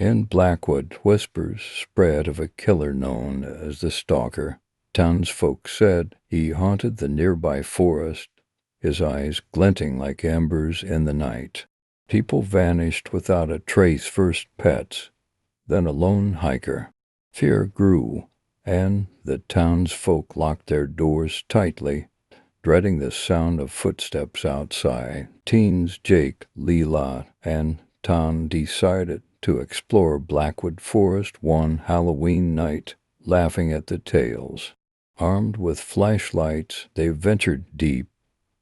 In Blackwood, whispers spread of a killer known as the Stalker. Townsfolk said he haunted the nearby forest, his eyes glinting like embers in the night. People vanished without a trace, first pets, then a lone hiker. Fear grew, and the townsfolk locked their doors tightly, dreading the sound of footsteps outside. Teens Jake, Leela, and Tom decided to explore Blackwood Forest one Halloween night, laughing at the tales. Armed with flashlights, they ventured deep,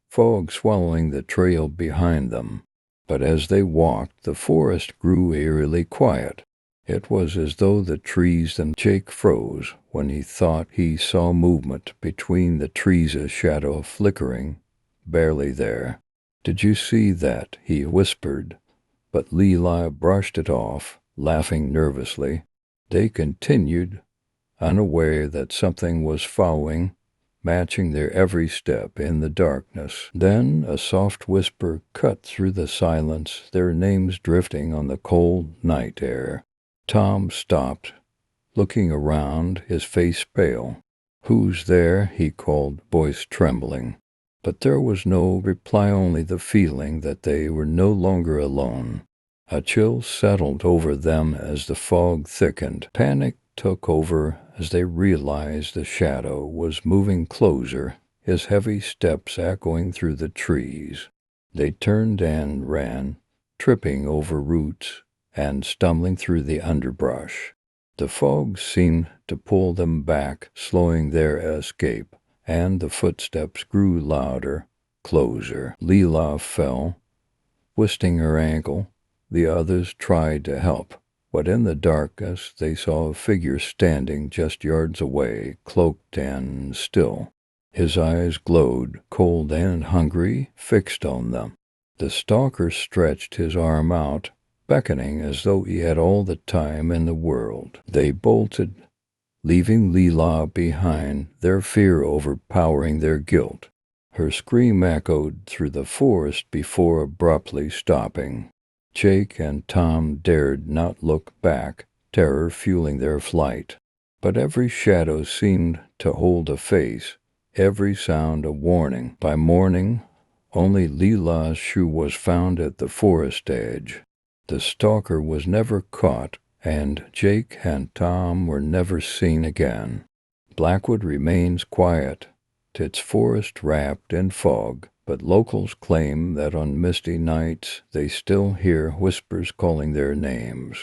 fog swallowing the trail behind them. But as they walked, the forest grew eerily quiet. It was as though the trees and Jake froze when he thought he saw movement between the trees, a shadow flickering, barely there. "Did you see that?" he whispered, but Leela brushed it off, laughing nervously. They continued, unaware that something was following, matching their every step in the darkness. Then a soft whisper cut through the silence, their names drifting on the cold night air. Tom stopped, looking around, his face pale. "Who's there?" he called, voice trembling. But there was no reply, only the feeling that they were no longer alone. A chill settled over them as the fog thickened. Panic took over as they realized the shadow was moving closer, his heavy steps echoing through the trees. They turned and ran, tripping over roots and stumbling through the underbrush. The fog seemed to pull them back, slowing their escape, and the footsteps grew louder, closer. Leela fell, twisting her ankle. The others tried to help, but in the darkness they saw a figure standing just yards away, cloaked and still. His eyes glowed, cold and hungry, fixed on them. The stalker stretched his arm out, beckoning as though he had all the time in the world. They bolted, leaving Leela behind, their fear overpowering their guilt. Her scream echoed through the forest before abruptly stopping. Jake and Tom dared not look back, terror fueling their flight. But every shadow seemed to hold a face, every sound a warning. By morning, only Leela's shoe was found at the forest edge. The stalker was never caught, and Jake and Tom were never seen again. Blackwood remains quiet, its forest wrapped in fog, but locals claim that on misty nights they still hear whispers calling their names.